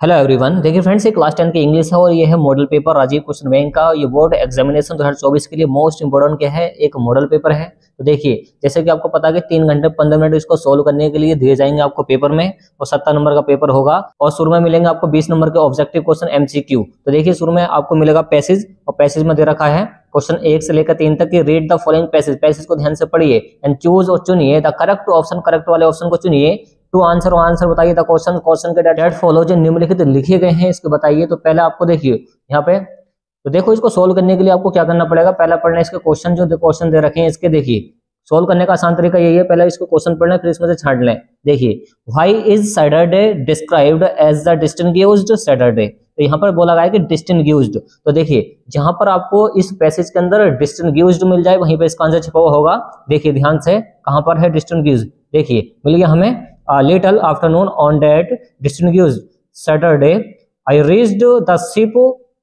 Hello everyone. देखिए friends, ये class 10 की इंग्लिश है और ये है model paper Rajeev question bank का। ये बोर्ड एग्जामिनेशन 2024 के लिए मोस्ट इंपोर्टेंट क्या है, एक मॉडल पेपर है। तो देखिए, जैसे कि आपको पता है कि 3 घंटे 15 मिनट इसको सोल्व करने के लिए दिए जाएंगे आपको पेपर में, और 70 नंबर का पेपर होगा। और शुरू में मिलेंगे आपको 20 नंबर के ऑब्जेक्टिव क्वेश्चन MCQ। तो देखिए, शुरू में आपको मिलेगा पैसेज, और पैसेज में दे रखा है क्वेश्चन 1 से लेकर 3 तक की read the following passage. Passage को ध्यान से पढ़िए एंड चूज और चुनिए द करेक्ट ऑप्शन, करेक्ट वाले ऑप्शन को चुनिए। टू आंसर, आंसर बताइए द क्वेश्चन, क्वेश्चन के डेट फॉलो जो निम्नलिखित लिखे गए हैं इसको बताइए। तो पहले आपको देखिए यहाँ पे, तो देखो इसको सोल्व करने के लिए आपको क्या करना पड़ेगा, पहले पढ़ना इसके क्वेश्चन, जो क्वेश्चन दे रखे हैं इसके। देखिए सोल्व करने का आसान तरीका यही है, पहले इसको क्वेश्चन पढ़ना फिर इसमें से छांट लें। देखिए, why is Saturday described as the distinguished Saturday. तो यहाँ पर बोला गया है कि डिस्टिंग्विश्ड। तो देखिए, जहां पर आपको इस पैसेज के अंदर डिस्टिंग्विश्ड मिल जाए वहीं पर इसका आंसर छिपा हुआ होगा। देखिए ध्यान से, कहां पर है डिस्टिंग्विश्ड, देखिए मिल गया हमें। Little afternoon on that distinguished Saturday I reached the ship.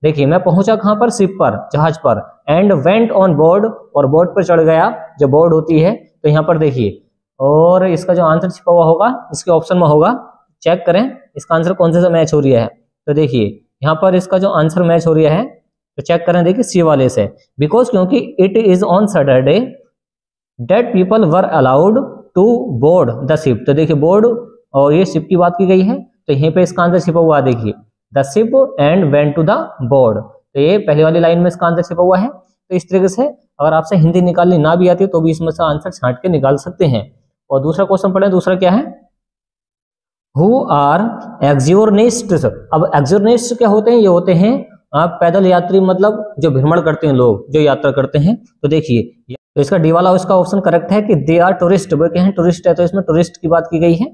देखिए मैं पहुंचा कहां पर, शिप पर, जहाज पर। एंड वेंट ऑन बोर्ड, और बोर्ड पर चढ़ गया, जो बोर्ड होती है। तो यहाँ पर देखिए, और इसका जो आंसर छिपा हुआ होगा इसके ऑप्शन में होगा। चेक करें इसका आंसर कौन से मैच हो रहा है। तो देखिए यहाँ पर इसका जो आंसर मैच हो रहा है, तो चेक करें, देखिए सी वाले से, बिकॉज क्योंकि it is on Saturday that people were allowed to board the ship. तो देखिए बोर्ड और ये शिप की बात की गई है, तो यहीं पे इसका आंसर छिपा हुआ है। देखिए the ship and went to the board, तो ये पहली वाली लाइन में इसका आंसर छिपा हुआ है। तो इस तरीके से अगर आपसे हिंदी निकालनी ना भी आती तो भी इसमें से आंसर छांट के निकाल सकते हैं। और दूसरा क्वेश्चन पढ़े, दूसरा क्या है, हु आर एक्सर्निस्ट्स। अब एक्सर्निस्ट क्या होते हैं, ये होते हैं आप पैदल यात्री, मतलब जो भ्रमण करते हैं लोग, जो यात्रा करते हैं। तो देखिए, तो इसका डी वाला उसका ऑप्शन करेक्ट है कि दे आर टूरिस्ट। वो क्या है, टूरिस्ट है, तो इसमें टूरिस्ट की बात की गई है।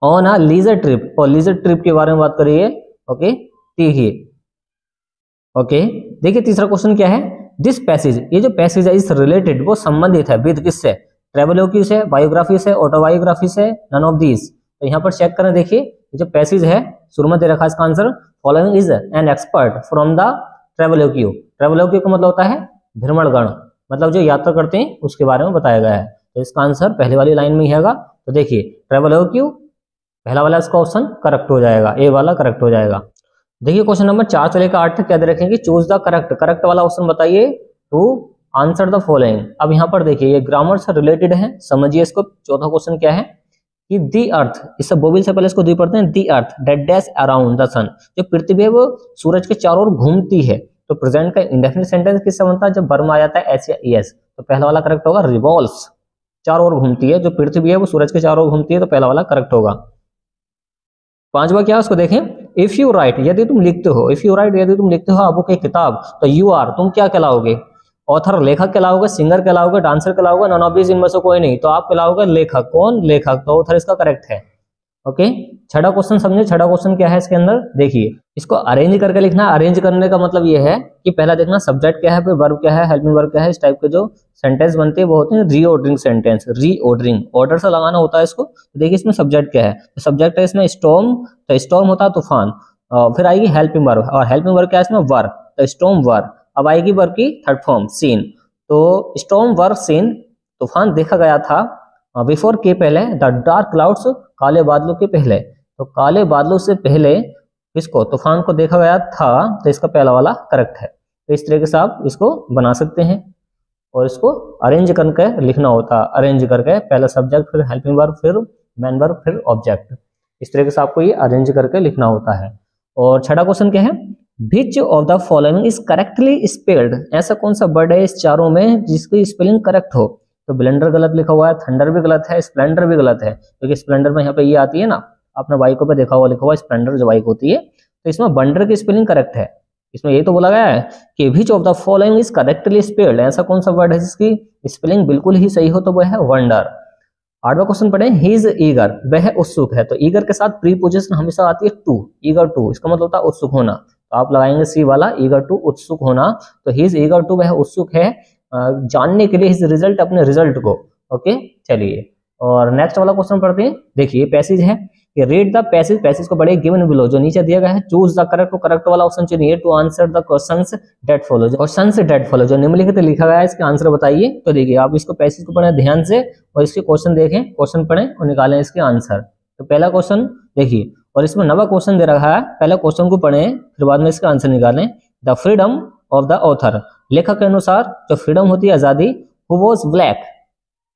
ऑन अ लीजर ट्रिप, और लीजर ट्रिप के बारे में बात करिए। ओके देखिए, ओके देखिए तीसरा क्वेश्चन क्या है, दिस पैसेज, ये जो पैसेज है इस रिलेटेड, वो संबंधित है विद किससे, ट्रेवलोगी से, बायोग्राफी से, ऑटोबायोग्राफी से, नन ऑफ दीज। तो यहाँ पर चेक करें, देखिए ये जो पैसेज है शुरू में दे रखा है इसका answer, following is an expert from the travelogue. Travelogue का मतलब होता है भ्रमणगण, मतलब जो यात्रा करते हैं उसके बारे में बताया गया है। तो इसका आंसर पहली वाली लाइन में ही है। तो देखिए ट्रेवलोगी पहला वाला इसका ऑप्शन करेक्ट हो जाएगा, ए वाला करेक्ट हो जाएगा। देखिए क्वेश्चन नंबर 4 से लेकर 8 तक क्या दे रखेंगे, चूज द करेक्ट, करेक्ट वाला ऑप्शन बताइए टू आंसर द फॉलोइंग। अब यहाँ पर देखिए ये ग्रामर से रिलेटेड है, समझिए इसको। चौथा क्वेश्चन क्या है कि दी अर्थ, इससे बोबिल से पहले इसको दी पढ़ते हैं, the earth that dash around the sun. जो पृथ्वी है वो सूरज के चारों ओर घूमती है। तो प्रेजेंट का इंडेफिनिट सेंटेंस किससे बनता है, जब वर्ब में आ जाता है एस या ईएस। तो पहला वाला करेक्ट होगा, रिवॉल्व्स, चारों ओर घूमती है। जो पृथ्वी है वो सूरज के चारों ओर घूमती है, तो पहला वाला करेक्ट होगा। पांचवा क्या है उसको देखें, इफ यू राइट, यदि तुम लिखते हो, इफ यू राइट, यदि तुम लिखते हो बुक, एक किताब, तो यू आर, तुम क्या कहलाओगे, ऑथर लेखक कहलाओगे, सिंगर कहलाओगे, डांसर कहलाओगे, नॉन ऑफ दिस इनमें से कोई नहीं, तो आप कहलाओगे लेखक। कौन, लेखक, तो ऑथर इसका करेक्ट है। ओके छठा क्वेश्चन समझे, छठा क्वेश्चन क्या है इसके अंदर, देखिए इसको अरेंज करके लिखना। अरेंज करने का मतलब ये है कि पहला देखना सब्जेक्ट क्या है, फिर वर्ब क्या है, हेल्पिंग वर्ब क्या है। इस टाइप के जो सेंटेंस बनते हैं वो होते हैं रीऑर्डरिंग सेंटेंस, रीऑर्डरिंग, ऑर्डर से लगाना होता है इसको। तो देखिए इसमें सब्जेक्ट क्या है, तो सब्जेक्ट है इसमें स्टॉर्म, तो स्टॉर्म होता है तूफान। फिर आएगी हेल्पिंग वर्ब, और हेल्पिंग वर्ब क्या है इसमें, वर्ब, तो स्टॉर्म वर्ब। अब आएगी वर्ब की थर्ड फॉर्म सीन, तो स्टॉर्म वर्ब सीन, तूफान देखा गया था। बिफोर के पहले, द डार्क क्लाउड्स, काले बादलों के पहले। तो काले बादलों से पहले इसको, तूफान को देखा गया था, तो इसका पहला वाला करेक्ट है। तो इस तरीके से आप इसको बना सकते हैं, और इसको अरेंज करके लिखना होता है। अरेंज करके पहला सब्जेक्ट, फिर हेल्पिंग वर्ब, फिर मेन वर्ब, फिर ऑब्जेक्ट। इस तरीके से आपको ये अरेंज करके लिखना होता है। और छठा क्वेश्चन क्या है, which of the following is correctly spelled. ऐसा कौन सा वर्ड है इस चारों में जिसकी स्पेलिंग करेक्ट हो। तो ब्लेंडर गलत लिखा हुआ है, थंडर भी गलत है, स्प्लेंडर भी गलत है, क्योंकि स्प्लेंडर में यहाँ पे ये आती है ना, आपने बाइकों पे देखा हुआ लिखा हुआ स्प्लेंडर जो बाइक होती है। तो इसमें बंडर की स्पेलिंग करेक्ट है। इसमें ये तो बोला गया है कि which of the following is correctly spelled. ऐसा कौन सा वर्ड है जिसकी स्पेलिंग बिल्कुल ही सही हो, तो वह है वंडर। आठवां क्वेश्चन पढ़े, ही इज ईगर, वह उत्सुक है। तो ईगर के साथ प्रीपोजिशन हमेशा आती है टू, ईगर टू, इसका मतलब होता है उत्सुक होना। तो आप लगाएंगे सी वाला, ईगर टू, उत्सुक होना। तो ही इज ईगर टू, वह उत्सुक है जानने के लिए हिज रिजल्ट, अपने रिजल्ट को। ओके चलिए, और नेक्स्ट वाला क्वेश्चन पढ़ते हैं। देखिए पैसेज है कि रीड द पैसेज, पैसेज को पढ़े, गिवन बिलो, जो नीचे दिया गया है। चूज द करेक्ट, करेक्ट वाला ऑप्शन चुनिए to answer the questions that follow. Questions that follow जो निम्नलिखित लिखा गया है, इसके आंसर बताइए। तो देखिए आप इसको पैसेज को पढ़ें ध्यान से, और इसके क्वेश्चन देखें, क्वेश्चन पढ़ें और निकालें इसके आंसर। तो पहला क्वेश्चन देखिए, और इसमें 9वां क्वेश्चन दे रखा है, पहले क्वेश्चन को पढ़ें फिर बाद में इसका आंसर निकालें। The freedom of the author, लेखक के अनुसार जो फ्रीडम होती है आजादी, हु वॉज ब्लैक,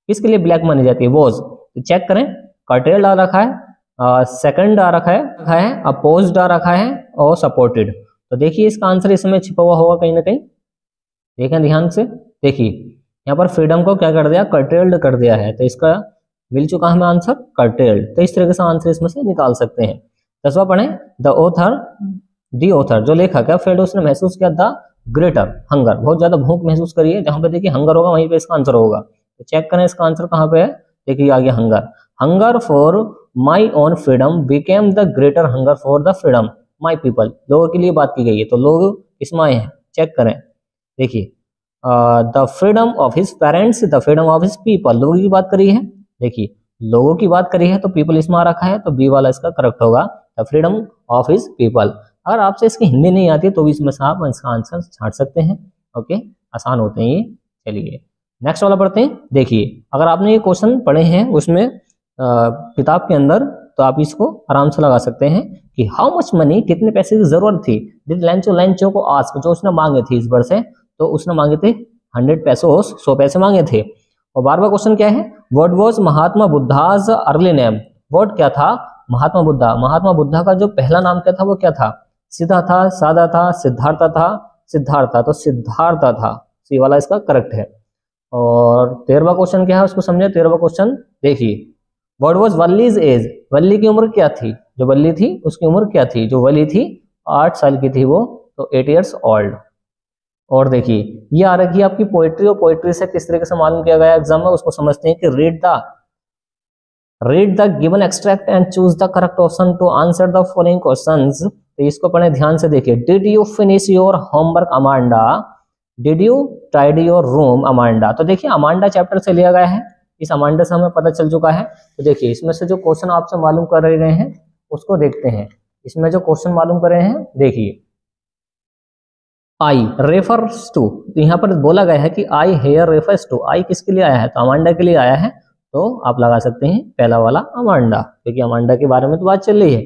किसके लिए ब्लैक मानी जाती है, वॉज, तो चेक करें, कर्टेल्ड आ रखा है, सेकंड आ रखा है, अपोज्ड आ रखा है और सपोर्टेड। तो देखिए इसका आंसर इसमें छिपा हुआ होगा कहीं ना कहीं, देखें ध्यान से, देखिए यहाँ पर फ्रीडम को क्या कर दिया, कर्टेल्ड कर दिया है, तो इसका मिल चुका हमें आंसर कर्टेल्ड। तो इस तरह से आंसर इसमें से निकाल सकते हैं। 10वां पढ़ें, द ऑथर, दी ऑथर जो लेखक है, फेल्ड उसने महसूस किया द ग्रेटर हंगर, बहुत ज्यादा भूख महसूस करी है, जहां पे देखिए हंगर होगा वहीं पे इसका आंसर होगा। तो चेक करें इसका आंसर कहाँ पे है, देखिए आ गया hunger, hunger for my own freedom became the greater hunger for the freedom my people, लोगों के लिए बात की गई है, तो लोग इसमें आए हैं, चेक करें, देखिए the freedom of his parents, the freedom of his people, लोगों की बात करी है, देखिए लोगों की बात करी है तो पीपल इसमें आ रखा है, तो बी वाला इसका करेक्ट होगा, the freedom of his people. अगर आपसे इसकी हिंदी नहीं आती तो भी इसमें से आप इसका आंसर छांट सकते हैं। ओके, आसान होते हैं ये। चलिए नेक्स्ट वाला पढ़ते हैं। देखिए अगर आपने ये क्वेश्चन पढ़े हैं उसमें किताब के अंदर, तो आप इसको आराम से लगा सकते हैं कि हाउ मच मनी, कितने पैसे की जरूरत थी, डिड लैंचो को आस्क, जो उसने मांगे थे इस बार से, तो उसने मांगे थे 100 पैसोस, 100 पैसे मांगे थे। और 12वां क्वेश्चन क्या है, what was Mahatma Buddha's early name, what क्या था महात्मा बुद्धा, महात्मा बुद्धा का जो पहला नाम क्या था वो क्या था, सीधा था, सादा था, सिद्धार्थ था, सिद्धार्थ था, तो सिद्धार्थ था, सी वाला इसका करेक्ट है। और 13वां क्वेश्चन क्या है उसको समझे। 13वां क्वेश्चन देखिए, व्हाट वाज वल्लीज एज, वल्ली की उम्र क्या थी, जो वल्ली थी उसकी उम्र क्या थी, जो वल्ली थी 8 साल की थी वो, तो 8 years old। और देखिए ये आ रखी है आपकी पोइट्री, और पोइट्री से किस तरीके से मालूम किया गया एग्जाम में, उसको समझते हैं कि read the given extract and choose the correct option to answer the following questions. तो इसको पढ़े ध्यान से, देखिए, did you finish your homework Amanda, did you tidy your room Amanda. तो देखिए अमांडा चैप्टर से लिया गया है, इस अमांडा से हमें पता चल चुका है। तो देखिए इसमें से जो क्वेश्चन आपसे मालूम कर रहे हैं उसको देखते हैं। इसमें जो क्वेश्चन मालूम कर रहे हैं, देखिए आई रेफर्स टू, तो यहाँ पर बोला गया है कि आई हेयर रेफर्स टू, आई किसके लिए आया है, तो अमांडा के लिए आया है, तो आप लगा सकते हैं पहला वाला अमांडा, क्योंकि अमांडा के बारे में तो बात चल रही है।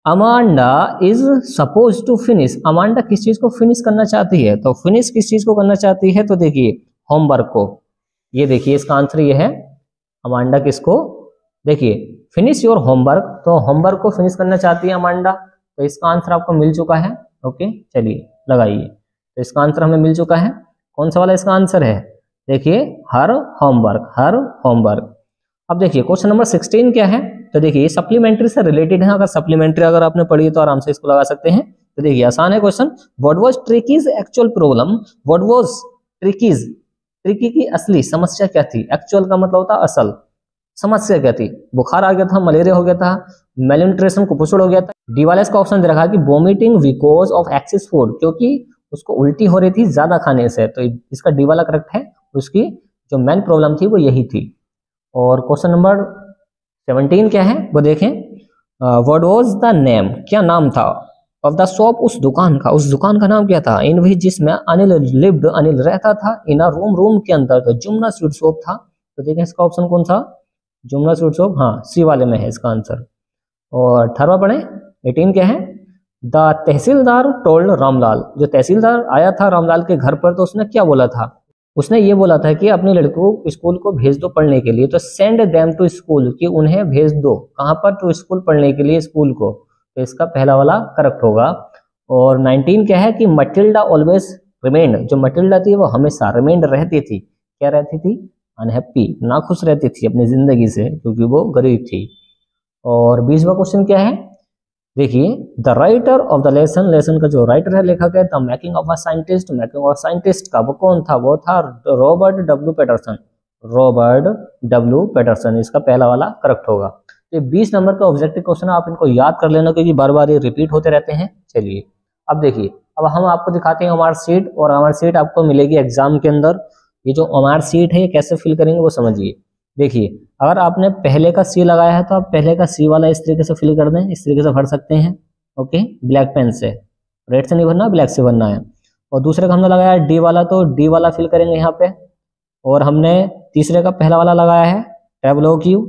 Amanda is suppose to finish, Amanda किस चीज को फिनिश करना चाहती है, तो फिनिश किस चीज को करना चाहती है, तो देखिए होमवर्क को, ये देखिए इसका आंसर ये है, अमांडा किसको, देखिए फिनिश योर होमवर्क, तो होमवर्क को फिनिश करना चाहती है अमांडा, तो इसका आंसर आपको मिल चुका है। ओके चलिए लगाइए, तो इसका आंसर हमें मिल चुका है, कौन सा वाला इसका आंसर है, देखिए हर होमवर्क। अब देखिए क्वेश्चन नंबर 16 क्या है, तो देखिए ये सप्लीमेंट्री से रिलेटेड है, अगर सप्लीमेंट्री अगर आपने पढ़ी तो आराम से इसको लगा सकते हैं। तो देखिए आसान है question, what was ट्रिकीज actual problem, what was ट्रिकीज, tricky की असली समस्या क्या थी, एक्चुअल का मतलब होता है असल, समस्या क्या थी, बुखार आ गया था, मलेरिया हो गया था, मेलन्यूट्रिशन कुपोषण हो गया था। डी वाला इसका ऑप्शन दे रखा है कि vomiting because of excess food, क्योंकि उसको उल्टी हो रही थी ज्यादा खाने से, तो इसका डी वाला करेक्ट है, उसकी जो मेन प्रॉब्लम थी वो यही थी। और क्वेश्चन नंबर 17 क्या है वो देखें, व्हाट वाज द नेम, क्या नाम था, ऑफ द शॉप, उस दुकान का, उस दुकान का नाम क्या था, इन विच जिसमें अनिल लिव्ड, अनिल रहता था, इन अ रूम के अंदर, तो जुमना स्वीट शॉप था। तो देखें इसका ऑप्शन कौन सा, जुमना स्वीट शॉप, हाँ सी वाले में है इसका आंसर। और 18वां पढ़े, 18 क्या है, द तहसीलदार टोल्ड रामलाल, जो तहसीलदार आया था रामलाल के घर पर, तो उसने क्या बोला था, उसने ये बोला था कि अपने लड़कों को स्कूल को भेज दो पढ़ने के लिए, तो सेंड देम टू स्कूल, कि उन्हें भेज दो कहाँ पर, टू स्कूल, पढ़ने के लिए स्कूल को, तो इसका पहला वाला करेक्ट होगा। और 19 क्या है कि मटिल्डा ऑलवेज रिमेंड, जो मटिल्डा थी वो हमेशा रिमेंड रहती थी, क्या रहती थी, अनहैप्पी, नाखुश रहती थी अपनी जिंदगी से, क्योंकि वो गरीब थी। और 20वां क्वेश्चन क्या है, देखिए the writer of the lesson, lesson का जो राइटर है, लेखक है, the making of a scientist, making of scientist का वो कौन था, वो था Robert W Patterson, Robert W Patterson, इसका पहला वाला करेक्ट होगा। तो 20 नंबर का ऑब्जेक्टिव क्वेश्चन आप इनको याद कर लेना, क्योंकि बार बार ये रिपीट होते रहते हैं। चलिए अब देखिए, अब हम आपको दिखाते हैं हमारी सीट, और हमारी सीट आपको मिलेगी एग्जाम के अंदर। ये जो हमारी सीट है ये कैसे फिल करेंगे वो समझिए। देखिए अगर आपने पहले का सी लगाया है तो आप पहले का सी वाला इस तरीके से फिल कर दें, इस तरीके से भर सकते हैं। ओके, ब्लैक पेन से, रेड से नहीं भरना, ब्लैक से भरना है। और दूसरे का हमने लगाया डी वाला, तो डी वाला फिल करेंगे यहाँ पे। और हमने तीसरे का पहला वाला लगाया है टैबलो क्यू,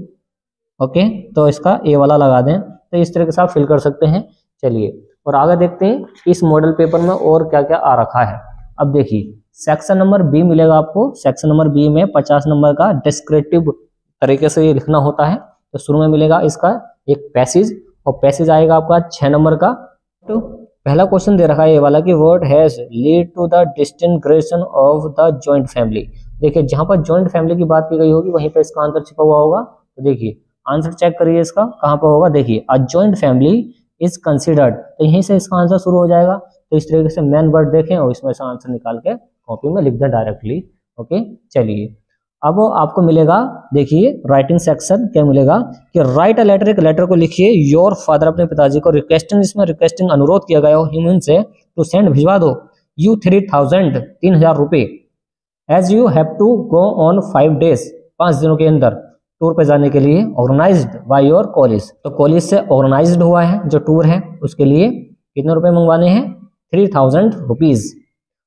ओके, तो इसका ए वाला लगा दें। तो इस तरीके से आप फिल कर सकते हैं। चलिए और आगे देखते हैं इस मॉडल पेपर में और क्या क्या आ रखा है। अब देखिए सेक्शन नंबर बी मिलेगा आपको। सेक्शन नंबर बी में 50 नंबर का डिस्क्रिप्टिव तरीके से ये लिखना होता है। तो शुरू में मिलेगा इसका एक पैसेज, और पैसेज आएगा आपका 6 नंबर का। तो पहला क्वेश्चन दे रखा है ये वाला कि what has lead to the disintegration of the joint family. देखिए जहां पर जॉइंट फैमिली की बात की गई होगी वहीं पर इसका आंसर छिपा हुआ होगा। तो देखिए आंसर चेक करिए इसका कहां पर होगा। देखिए a joint family is considered, तो यहीं से इसका आंसर शुरू हो जाएगा। तो इस तरीके से मेन वर्ड देखें और इसमें से आंसर निकाल के कॉपी में लिख दें डायरेक्टली। ओके चलिए अब आपको मिलेगा, देखिए राइटिंग सेक्शन क्या मिलेगा कि राइट अ लेटर, एक लेटर को लिखिए योर फादर, अपने पिताजी को, रिक्वेस्टिंग, इसमें रिक्वेस्टिंग अनुरोध किया गया हो हिम से टू सेंड, भिजवा दो, यू 3000 3000 रुपए, as you have to go on 5 days 5 दिनों के अंदर टूर पे जाने के लिए, ऑर्गेनाइज्ड बाय योर कॉलेज। तो कॉलेज से ऑर्गेनाइज्ड हुआ है जो टूर है, उसके लिए कितने रुपए मंगवाने हैं 3000 रुपीज।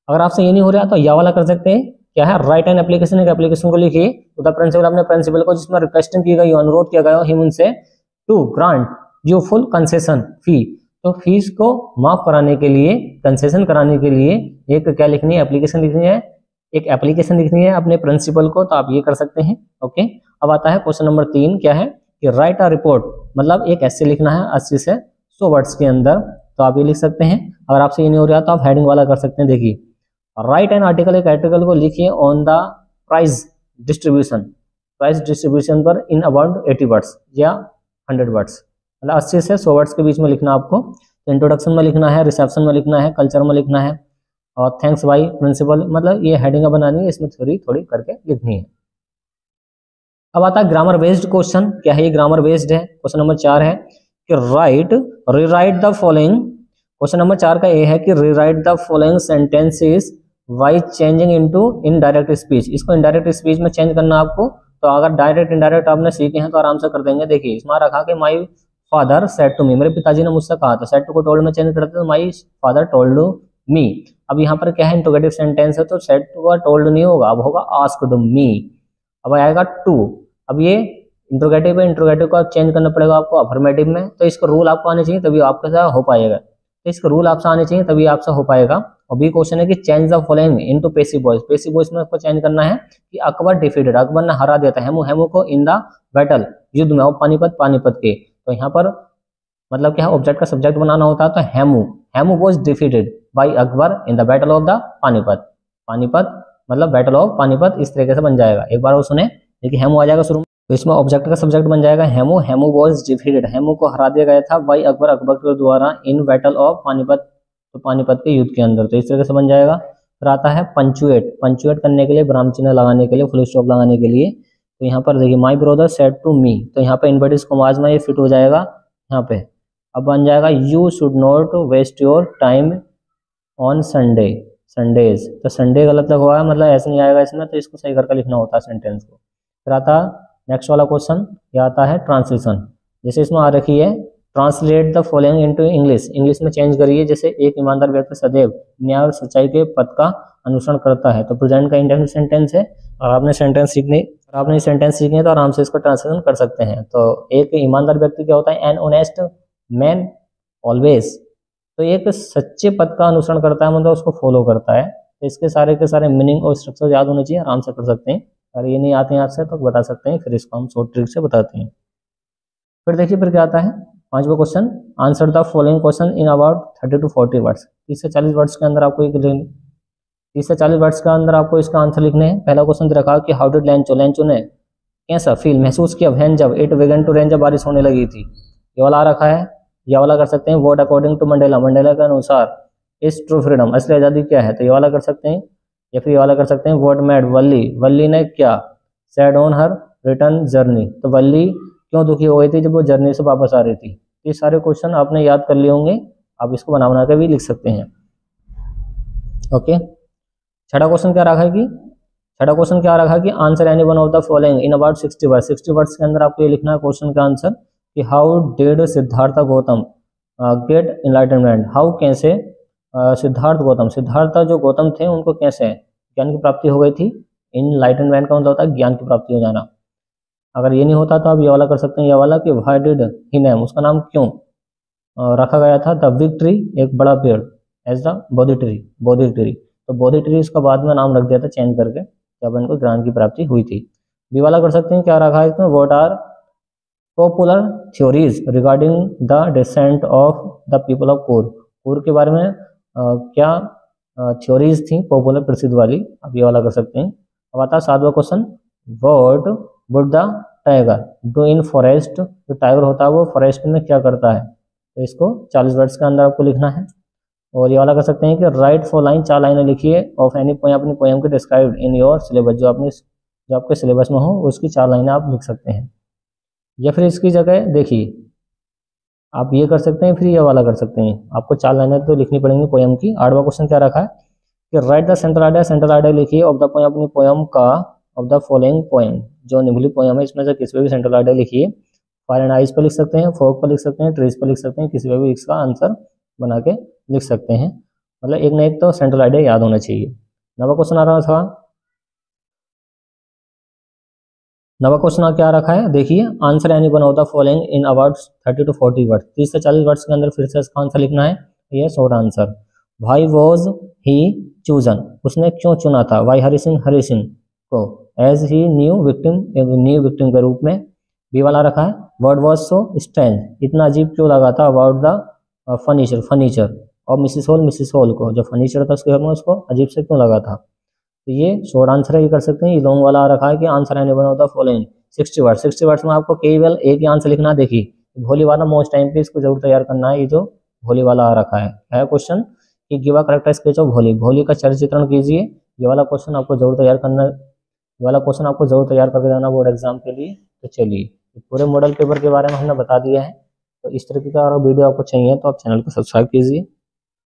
अगर आपसे ये नहीं हो रहा तो यह वाला कर सकते हैं, क्या है राइट एन एप्लीकेशन, एक एप्लीकेशन को लिखिए टू द प्रिंसिपल, अपने प्रिंसिपल को, जिसमें रिक्वेस्टिंग की गई, अनुरोध किया गया हिम उनसे, to grant you full concession fee, तो फीस को माफ कराने के लिए, कंसेशन कराने के लिए एक क्या लिखनी है, एप्लीकेशन लिखनी है, एक एप्लीकेशन लिखनी है अपने प्रिंसिपल को। तो आप ये कर सकते हैं। ओके अब आता है क्वेश्चन नंबर 3, क्या है कि राइट अ रिपोर्ट, मतलब एक ऐसे लिखना है 80 से 100 वर्ड्स के अंदर। तो आप ये लिख सकते हैं। अगर आपसे ये नहीं हो रहा तो आप हेडिंग वाला कर सकते हैं। देखिए राइट एन आर्टिकल, एक आर्टिकल को लिखिए on the price distribution, price distribution पर इन अबाउट 80 वर्ड्स या 100 वर्ड्स, मतलब 80 से 100 वर्ड्स के बीच में लिखना आपको। तो इंट्रोडक्शन में लिखना है, रिसेप्शन में लिखना है, कल्चर में लिखना है, और थैंक्स बाय प्रिंसिपल, मतलब ये हेडिंग बनानी है, इसमें थोड़ी थोड़ी करके लिखनी है। अब आता है ग्रामर बेस्ड क्वेश्चन। क्या है ये ग्रामर बेस्ड है। क्वेश्चन नंबर 4 है कि right rewrite the following. Question number 4 का ये है कि rewrite the following sentences by changing into indirect speech. इसको इनडायरेक्ट स्पीच में चेंज करना आपको। तो अगर डायरेक्ट इनडायरेक्ट आपने सीखे हैं तो आराम से कर देंगे। देखिए इसमें रखा कि my father said to me, मेरे पिताजी ने मुझसे कहा। तो सेड टू को टोल्ड में चेंज करते तो माई फादर टोल्ड मी। अब यहाँ पर क्या है इंट्रोगेटिव सेंटेंस है, तो सेड टू का टोल्ड नहीं होगा, अब होगा आस्क्ड मी। अब आएगा टू, अब ये इंट्रोगेटिव है, इंट्रोगेटिव का चेंज करना पड़ेगा आपको अफर्मेटिव में। तो इसका रूल आपको आने चाहिए तभी आपके साथ हो पाएगा। तो इसका रूल आपसे आने चाहिए तभी आपसे हो पाएगा। और बी क्वेश्चन है कि change the following into passive voice. Passive voice में आपको चेंज करना है कि अकबर डिफीटेड, अकबर ने हरा दिया था हेमू, हेमू को इन द बैटल, युद्ध में, और पानीपत, पानीपत के। तो यहाँ पर मतलब क्या है ऑब्जेक्ट का सब्जेक्ट बनाना होता है। तो Hemu, Hemu was defeated by Akbar in the battle of the Panipat, Panipat मतलब बैटल ऑफ पानीपत, इस तरीके से बन जाएगा। एक बार वो सुने, देखिए हेमू आ जाएगा शुरू में, तो इसमें ऑब्जेक्ट का सब्जेक्ट बन जाएगा हेमू, हेमू वॉज डिफीटेड, हेमू को हरा दिया गया था बाई अकबर, अकबर के द्वारा, इन बैटल ऑफ पानीपत, तो पानीपत के युद्ध के अंदर। तो इस तरीके से बन जाएगा। फिर आता है पंचुएट, पंचुएट करने के लिए, विराम चिन्ह लगाने के लिए, फुल स्टॉप लगाने के लिए। तो यहाँ पर देखिए my brother said to me, तो यहाँ पे इन्वर्टेड कॉमास में ये फिट हो जाएगा यहाँ पे। अब बन जाएगा you should not waste your time on Sunday, Sundays. तो संडे गलत लगा हुआ है, मतलब ऐसे नहीं आएगा इसमें, तो इसको सही करके लिखना होता है सेंटेंस को। फिर आता नेक्स्ट वाला क्वेश्चन, यह आता है ट्रांसलेशन। जैसे इसमें आ रखी है translate the following into English, English में चेंज करिए। जैसे एक ईमानदार व्यक्ति सदैव न्याय और सच्चाई के पथ का अनुसरण करता है, तो प्रेजेंट का इंडेफिनिट सेंटेंस है। और आपने सेंटेंस सीखने तो आराम से इसको ट्रांसलेशन कर सकते हैं। तो एक ईमानदार व्यक्ति क्या होता है, एन ऑनेस्ट मैन ऑलवेज, तो एक सच्चे पद का अनुसरण करता है, मतलब उसको फॉलो करता है। तो इसके सारे के सारे मीनिंग और स्ट्रक्चर याद होने चाहिए, आराम से कर सकते हैं। अगर ये नहीं आते हैं आपसे तो बता सकते हैं, फिर इसको हम शॉर्ट ट्रिक से बताते हैं। फिर देखिए फिर क्या आता है 5वां question, answer the following question in about 30 to 40 words. 30 से 40 वर्ड्स के अंदर आपको 30 से 40 वर्ड्स के अंदर आपको इसका आंसर लिखने हैं। पहला क्वेश्चन रखा कि हाउ डिड लैंचो, लैंचो ने कैसा फील, महसूस किया, व्हेन, जब, इट बिगन टू रेन, जब बारिश होने लगी थी। ये वाला आ रखा है, ये वाला कर सकते हैं what according to Mandela, Mandela के अनुसार इज ट्रू फ्रीडम, असली आज़ादी क्या है, तो ये वाला कर सकते हैं। या फिर ये वाला कर सकते हैं व्हाट मेड वल्ली, वल्ली ने क्या sad on her return journey, तो वल्ली क्यों दुखी हो गई थी जब वो जर्नी से वापस आ रही थी। ये सारे क्वेश्चन आपने याद कर लिए होंगे, आप इसको बना बना के भी लिख सकते हैं। ओके, छठा क्वेश्चन क्या रखा कि answer any one of the following in about 60 words. 60 words के अंदर आपको ये लिखना है क्वेश्चन का आंसर कि how did Siddhartha Gautam get enlightenment, how कैसे सिद्धार्थ जो गौतम थे उनको कैसे ज्ञान की प्राप्ति हो गई थी। इनलाइटनमेंट का मतलब होता है ज्ञान की प्राप्ति हो जाना। अगर ये नहीं होता तो आप ये वाला कर सकते हैं, ये वाला कि व्हाई डिड ही नेम, उसका नाम क्यों रखा गया था द बिग ट्री, एक बड़ा पेड़, as the Bodhi tree, Bodhi tree. तो बोधि ट्री इसका बाद में नाम रख दिया था चेंज करके जब इनको ज्ञान की प्राप्ति हुई थी। बी वाला कर सकते हैं, क्या रखा है इसमें, what are popular theories regarding the descent of the people of Coorg, Coorg के बारे में क्या थ्योरीज थी पॉपुलर प्रसिद्ध वाली, आप ये वाला कर सकते हैं। अब आता है 7वां question, what would the tiger do in forest, जो टाइगर होता है वो फॉरेस्ट में क्या करता है, तो इसको 40 वर्ड्स के अंदर आपको लिखना है। और ये वाला कर सकते हैं कि राइट 4 लाइन, 4 लाइनें लिखिए ऑफ एनी पोएम, अपनी पोएम के डिस्क्राइब्ड इन योर सिलेबस, जो आपके सिलेबस में हो उसकी 4 लाइनें आप लिख सकते हैं। या फिर इसकी जगह देखिए आप ये कर सकते हैं, फिर ये वाला कर सकते हैं, आपको 4 लाइनें तो लिखनी पड़ेंगी पोएम की। 8वां क्वेश्चन क्या रखा है कि right the central idea, central idea लिखिए ऑफ द पोएम, अपनी पोएम का, ऑफ द फॉलोइंग पोएम, जो निम्नलिखित पोएम है इसमें से किसी पे भी सेंट्रल आइडिया लिखिए। फायर एंड आइस पर लिख सकते हैं, फॉग पर लिख सकते हैं, ट्रीज पर लिख सकते हैं, किसी पे भी इसका आंसर बना के लिख सकते हैं। मतलब एक ना एक तो सेंट्रल आइडिया याद होना चाहिए। 9वां क्वेश्चन आ रहा था, 9वां क्वेश्चन क्या रखा है देखिए, answer any one of the following in about 30 to 40 words, 30 से 40 वर्ड्स के अंदर फिर से इसका आंसर लिखना है। ये short answer, why was he chosen, उसने क्यों चुना था, व्हाई हरि सिंह को, as he new victim, new victim के रूप में। बी वाला रखा है, वर्ड वाज सो स्ट्रेंज, इतना अजीब क्यों लगा था, अबाउट द फर्नीचर और मिसिस हॉल को, जो फर्नीचर था उसके घर में उसको अजीब से क्यों लगा था। तो ये शॉर्ट आंसर है, ये कर सकते हैं। ये लॉन्ग वाला रखा है कि answer any one of the following 60 word, 60 words में आपको केवल एक ही आंसर लिखना। देखिए भोली वाला मोस्ट टाइम पे इसको जरूर तैयार करना है। ये जो भोली वाला आ रखा है क्वेश्चन कि give a correct sketch of भोली, भोली का चरित्र चित्रण कीजिए। ये वाला क्वेश्चन आपको जरूर तैयार करना, ये वाला क्वेश्चन आपको जरूर तैयार करके जाना बोर्ड एग्जाम के लिए। तो चलिए पूरे मॉडल पेपर के बारे में हमने बता दिया है। तो इस तरीके का अगर वीडियो आपको चाहिए तो आप चैनल को सब्सक्राइब कीजिए।